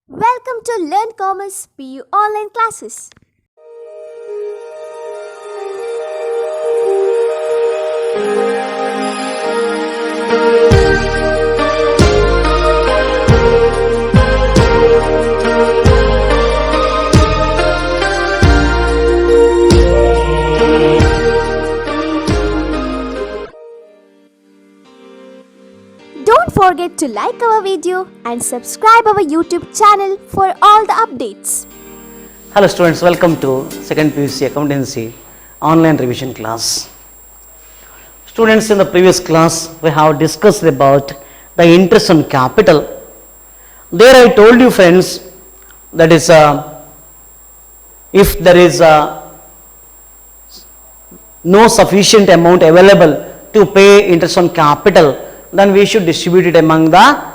Welcome to Learn Commerce PU online classes. Don't forget to like our video and subscribe our YouTube channel for all the updates. Hello students, welcome to second PUC accountancy online revision class. Students, in the previous class we have discussed about the interest on capital. There I told you friends, that is if there is no sufficient amount available to pay interest on capital, then we should distribute it among the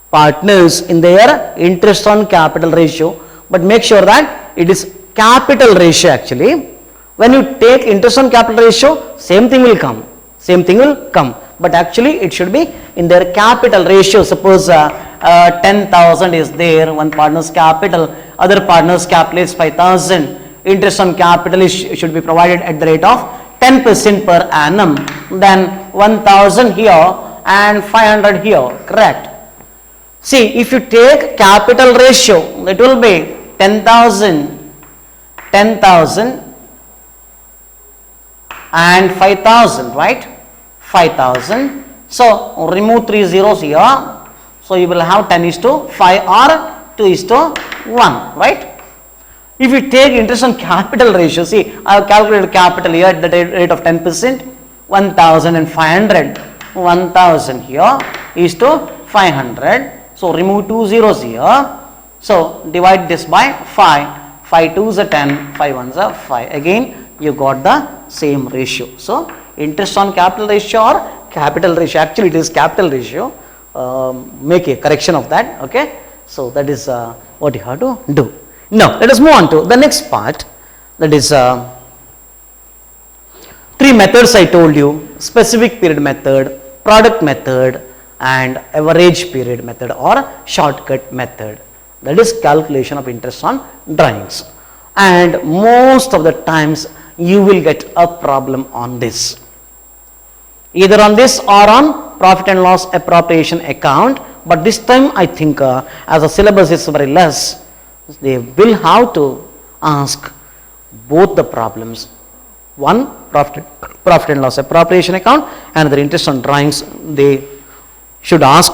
partners in their interest on capital ratio, but make sure that it is capital ratio actually. When you take interest on capital ratio, same thing will come, but actually it should be in their capital ratio. Suppose 10,000 is there, one partner's capital, other partner's capital is 5,000. Interest on capital should be provided at the rate of 10% per annum, then 1,000 here and 500 here, correct? See, if you take capital ratio, it will be 10,000 and 5,000, right? 5,000. So remove 3 zeros here. So you will have 10:5 or 2:1, right? If you take interest on capital ratio, see, I have calculated capital here at the rate of 10%, 1,500. 1,000 here is to 500. So remove 2 zeros here. So divide this by 5. 5 2s are 10, 5 1s are 5. Again, you got the same ratio. So interest on capital ratio or capital ratio, actually it is capital ratio. Make a correction of that. Okay. So that is what you have to do. Now let us move on to the next part, that is 3 methods I told you: specific period method, product method and average period method or shortcut method. That is calculation of interest on drawings, and most of the times you will get a problem on this, either on this or on profit and loss appropriation account. But this time I think as the syllabus is very less, they will have to ask both the problems. One profit and loss appropriation account, and the interest on drawings they should ask.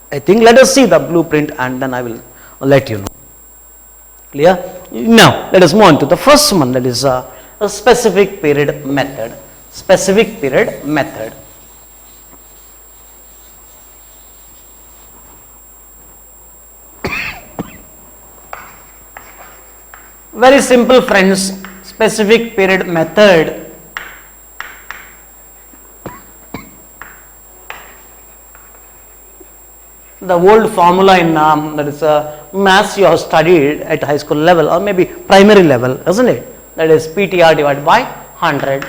I think let us see the blueprint and then I will let you know. Clear? Now let us move on to the first one, that is a specific period method. Specific period method. Very simple friends, specific period method. The old formula in that is maths you have studied at high school level or maybe primary level, isn't it? That is PTR divided by 100,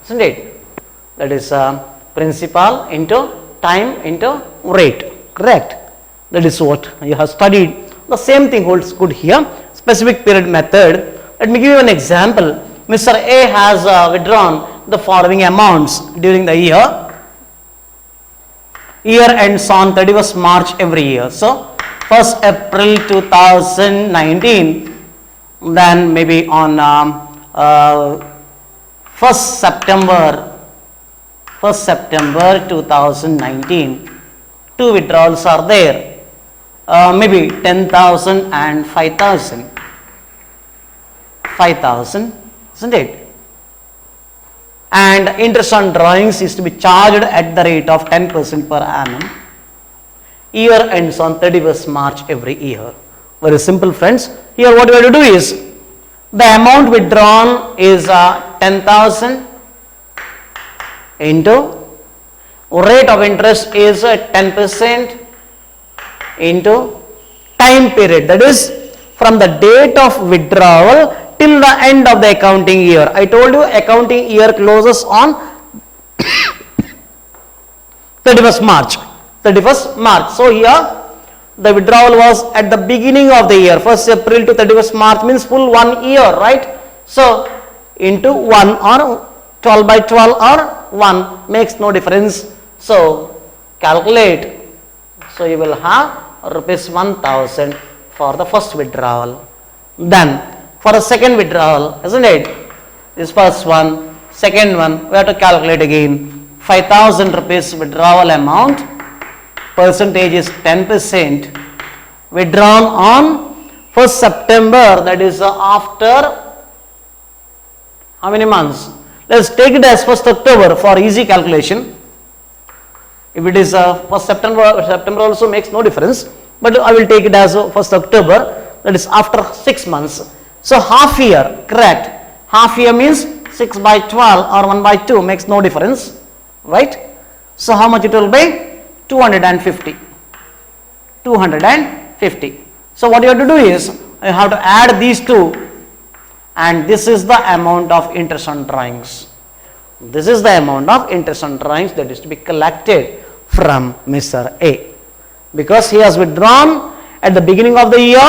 isn't it? That is principal into time into rate, correct? That is what you have studied. The same thing holds good here. Specific period method. Let me give you an example. Mr. A has withdrawn the following amounts during the year. Year ends on 31st March every year. So 1st April 2019, then maybe on 1st September 2019, 2 withdrawals are there. Maybe 10,000 and 5,000, isn't it? And interest on drawings is to be charged at the rate of 10% per annum. Year ends on 31st March every year. Very simple friends. Here what we have to do is, the amount withdrawn is 10,000 into rate of interest is 10% into time period, that is from the date of withdrawal till the end of the accounting year. I told you accounting year closes on 31st March. 31st March. So here the withdrawal was at the beginning of the year. 1st April to 31st March means full 1 year, right? So into 1 or 12 by 12 or 1 makes no difference. So calculate. So you will have rupees 1000 for the first withdrawal. Then for the second withdrawal, isn't it? This first one, second one, we have to calculate again. 5000 rupees withdrawal amount. Percentage is 10%. Withdrawn on 1st September, that is after how many months? Let's take it as 1st October for easy calculation. If it is 1st September also makes no difference, but I will take it as 1st October, that is after 6 months. So half year, correct. Half year means 6 by 12 or 1 by 2 makes no difference, right? So how much it will be? 250. 250. So what you have to do is, you have to add these two, and this is the amount of interest on drawings. This is the amount of interest on drawings that is to be collected from Mr. A. Because he has withdrawn at the beginning of the year,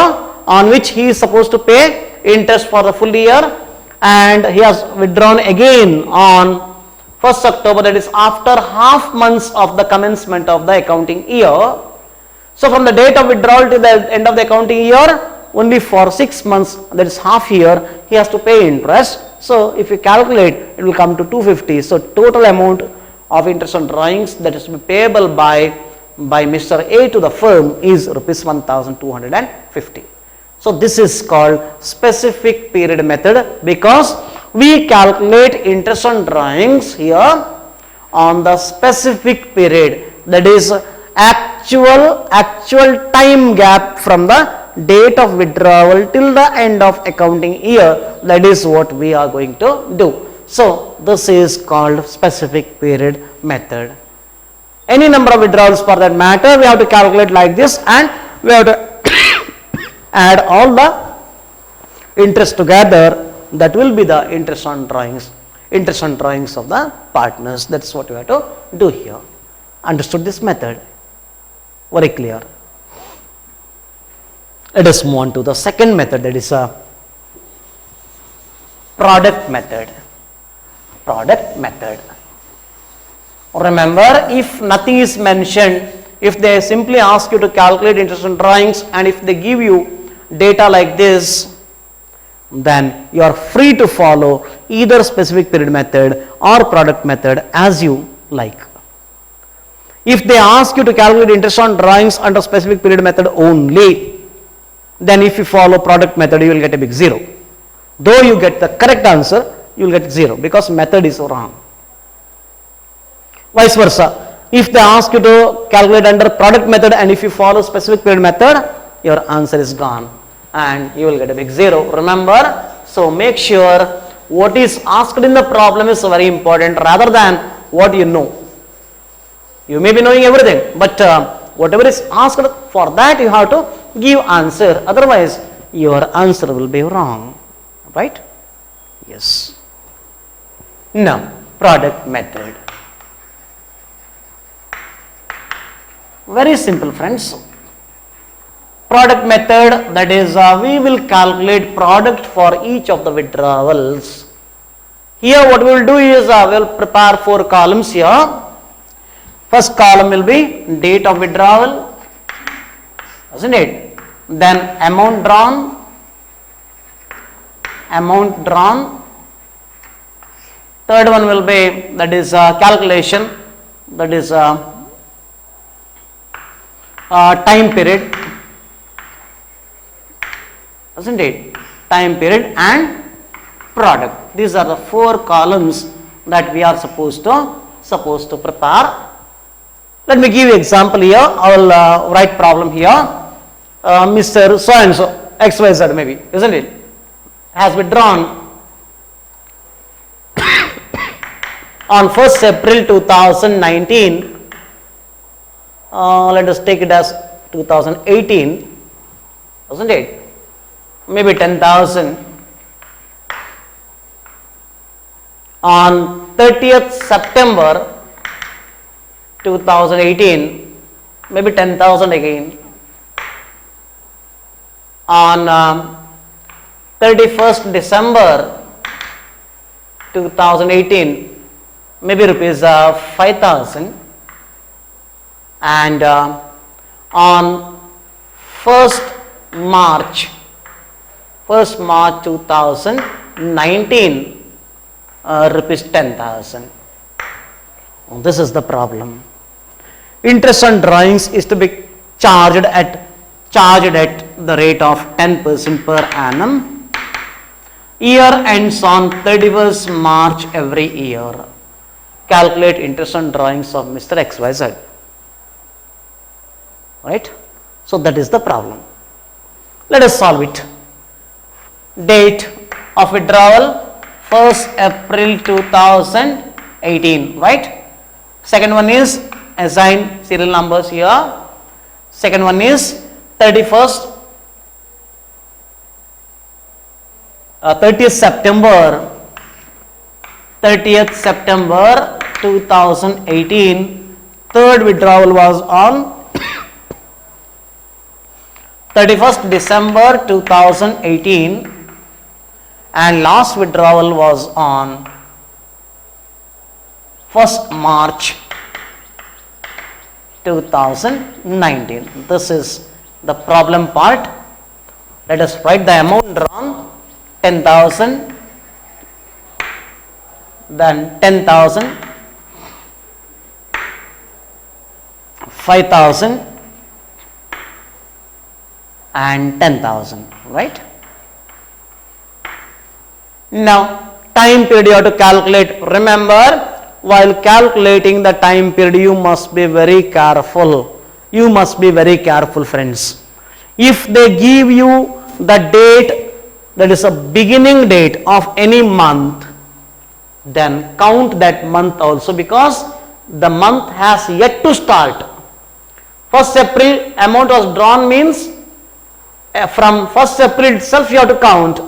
on which he is supposed to pay interest for the full year, and he has withdrawn again on 1st October, that is after half months of the commencement of the accounting year. So from the date of withdrawal to the end of the accounting year, only for 6 months, that is half year, he has to pay interest. So if you calculate, it will come to 250. So total amount of interest on drawings that is to be payable by Mr. A to the firm is rupees 1250. So this is called specific period method, because we calculate interest on drawings here on the specific period, that is actual time gap from the date of withdrawal till the end of accounting year. That is what we are going to do. So this is called specific period method. Any number of withdrawals for that matter, we have to calculate like this, and we have to add all the interest together. That will be the interest on drawings of the partners. That's what we have to do here. Understood this method? Very clear. Let us move on to the second method, that is a product method. Product method. Remember, if nothing is mentioned, if they simply ask you to calculate interest on drawings, and if they give you data like this, then you are free to follow either specific period method or product method as you like. If they ask you to calculate interest on drawings under specific period method only, then if you follow product method, you will get a big 0. Though you get the correct answer, you will get 0 because method is wrong. Vice versa. If they ask you to calculate under product method, and if you follow specific period method, your answer is gone and you will get a big 0. Remember, so make sure what is asked in the problem is very important rather than what you know. You may be knowing everything, but whatever is asked, for that you have to give answer, otherwise your answer will be wrong, right? Yes. Now, product method. Very simple, friends. Product method, that is we will calculate product for each of the withdrawals. Here what we will do is we will prepare 4 columns here. First column will be date of withdrawal, isn't it? Then amount drawn. Third one will be, that is calculation, that is time period, isn't it? Time period and product. These are the 4 columns that we are supposed to prepare. Let me give you example here. I will write problem here. Mr. So and so, XYZ maybe, isn't it? Has withdrawn on 1st April 2019. Let us take it as 2018, isn't it? Maybe 10,000 on 30th September 2018, maybe 10,000 again. On 31st December 2018, maybe rupees 5,000, and on 1st March 2019, rupees 10,000. This is the problem. Interest on drawings is to be charged at the rate of 10% per annum. Year ends on 31st March every year. Calculate interest on drawings of Mr. XYZ. Right? So that is the problem. Let us solve it. Date of withdrawal 1st April 2018, right? Second one is assign serial numbers here. Second one is 30th September 2018. Third withdrawal was on 31st December 2018, and last withdrawal was on 1st March 2019. This is the problem part. Let us write the amount drawn: 10,000, then 10,000, 5,000, and 10,000, right? Now, time period you have to calculate. Remember, while calculating the time period, you must be very careful. You must be very careful, friends. If they give you the date, that is a beginning date of any month, then count that month also, because the month has yet to start. 1st April amount was drawn means from 1st April itself you have to count.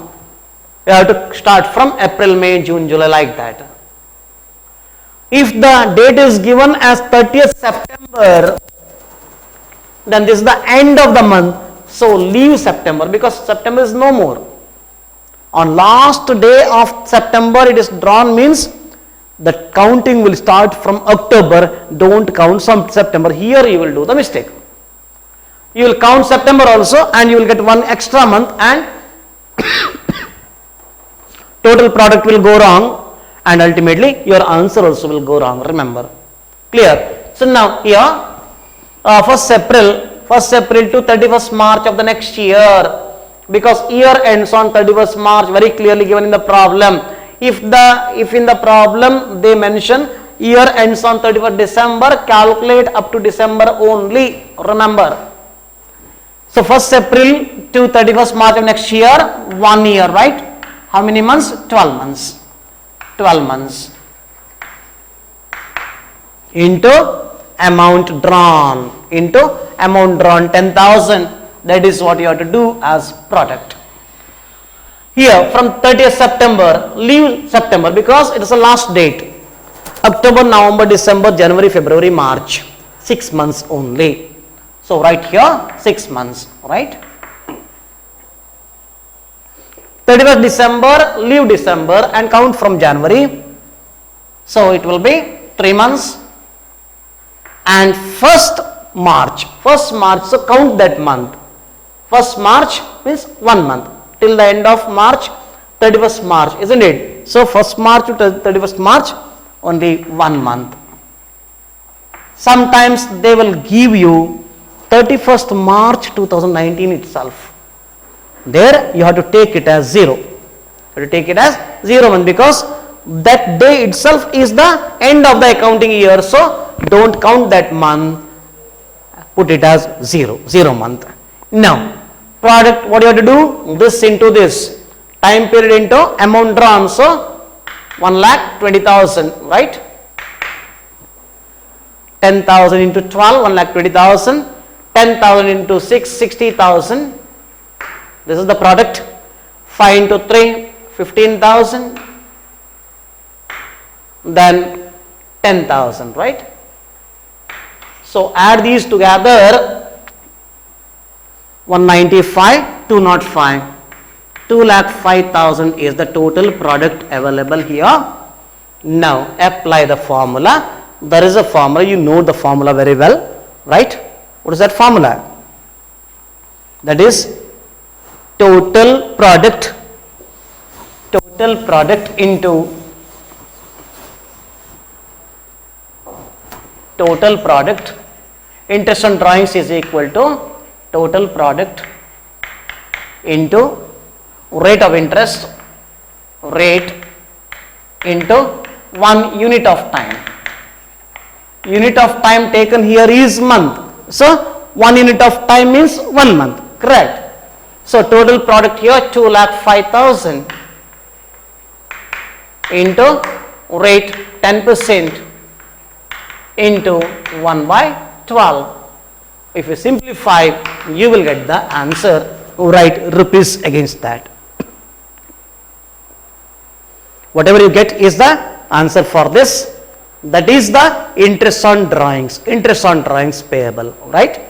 You have to start from April, May, June, July, like that. If the date is given as 30th September, then this is the end of the month. So leave September, because September is no more. On last day of September it is drawn means the counting will start from October. Don't count some September. Here you will do the mistake. You will count September also, and you will get one extra month, and total product will go wrong, and ultimately your answer also will go wrong. Remember. Clear? So now here 1st April to 31st March of the next year, because year ends on 31st March, very clearly given in the problem. If in the problem they mention year ends on 31st December, calculate up to December only. Remember. So 1st April to 31st March of next year, 1 year, right? How many months? 12 months. 12 months into amount drawn, 10,000. That is what you have to do as product. Here from 30th September, leave September because it is the last date. October, November, December, January, February, March. 6 months only. So write here 6 months, right? 31st December, leave December and count from January. So it will be 3 months. And 1st March, so count that month. 1st March means 1 month. Till the end of March, 31st March, isn't it? So 1st March to 31st March, only 1 month. Sometimes they will give you 31st March 2019 itself. There you have to take it as 0. You have to take it as 0 month, because that day itself is the end of the accounting year. So don't count that month, put it as 0 month. Now product, what you have to do? This into this, time period into amount drawn. So 1,20,000, right? 10,000 into 12, 1,20,000. 10,000 into 6, 60,000. This is the product. 5 into 3, 15,000. Then 10,000, right? So add these together, 195, 205, 2,05,000 is the total product available here. Now apply the formula. There is a formula, you know the formula very well, right? What is that formula? That is total product into total product. Interest on drawings is equal to total product into rate of interest, rate into 1 unit of time. Unit of time taken here is month. So 1 unit of time means 1 month, correct? So total product here 2,05,000 into rate 10% into 1 by 12. If you simplify, you will get the answer. Write rupees against that. Whatever you get is the answer for this. That is the interest on drawings payable, right?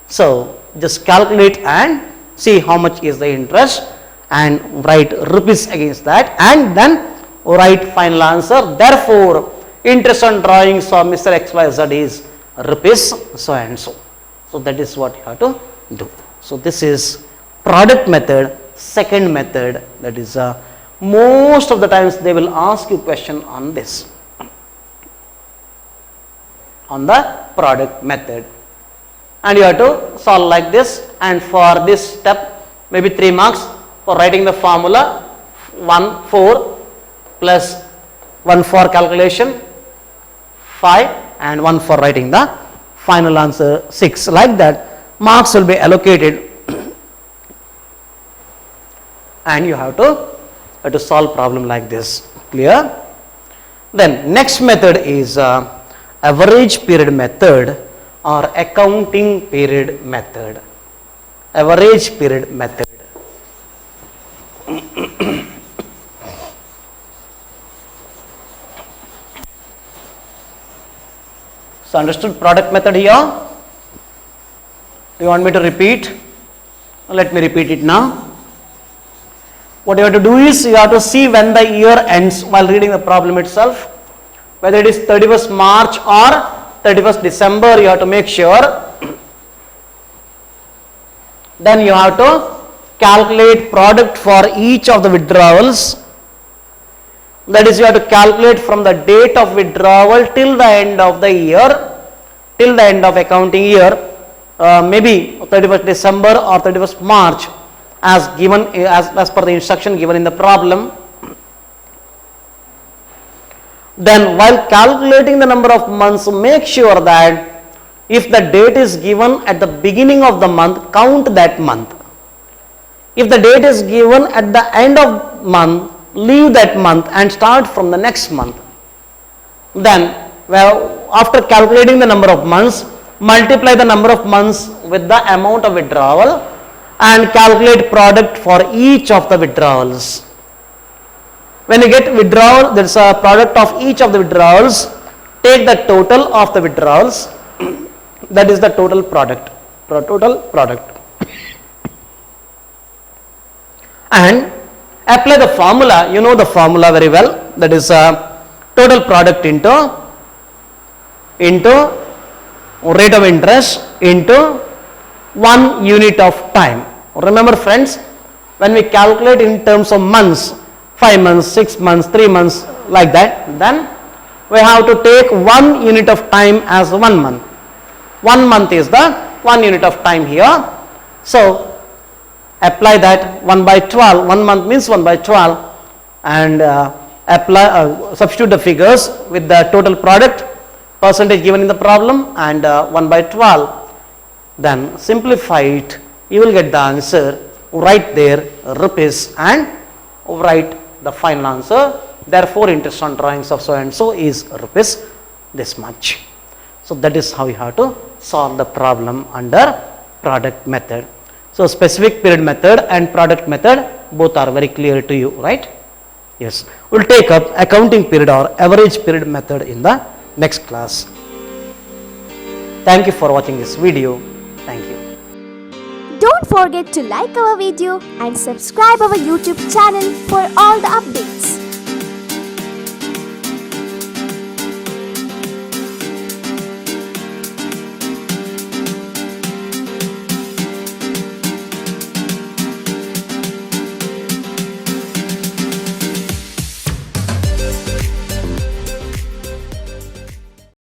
So just calculate and see how much is the interest and write rupees against that, and then write final answer. Therefore interest on drawings of Mr. XYZ is rupees so and so. So that is what you have to do. So this is product method, second method. That is most of the times they will ask you question on this, on the product method, and you have to solve like this. And for this step maybe 3 marks for writing the formula, 1 4 plus 1 for calculation 5 and 1 for writing the final answer 6. Like that marks will be allocated and you have to solve problem like this. Clear? Then next method is average period method or accounting period method. Average period method. So understood product method here? Do you want me to repeat? Let me repeat it now. What you have to do is you have to see when the year ends while reading the problem itself. Whether it is 31st March or 31st December, you have to make sure. Then you have to calculate product for each of the withdrawals. That is, you have to calculate from the date of withdrawal till the end of the year, till the end of accounting year, maybe 31st December or 31st March as given as per the instruction given in the problem. Then while calculating the number of months, make sure that if the date is given at the beginning of the month, count that month. If the date is given at the end of month, leave that month and start from the next month. Then after calculating the number of months, multiply the number of months with the amount of withdrawal and calculate product for each of the withdrawals. When you get withdrawal, there is a product of each of the withdrawals. Take the total of the withdrawals. That is the total product. And apply the formula. You know the formula very well. That is total product into rate of interest into 1 unit of time. Remember friends, when we calculate in terms of months, 5 months, 6 months, 3 months, like that, then we have to take 1 unit of time as 1 month. 1 month is the 1 unit of time here. So apply that 1 by 12. 1 month means 1 by 12, and substitute the figures with the total product percentage given in the problem and 1 by 12. Then simplify it. You will get the answer. Write there rupees and write the final answer. Therefore interest on drawings of so and so is rupees this much. So that is how you have to solve the problem under product method. So specific period method and product method both are very clear to you, right? Yes. We will take up accounting period or average period method in the next class. Thank you for watching this video. Thank you. Don't forget to like our video and subscribe our YouTube channel for all the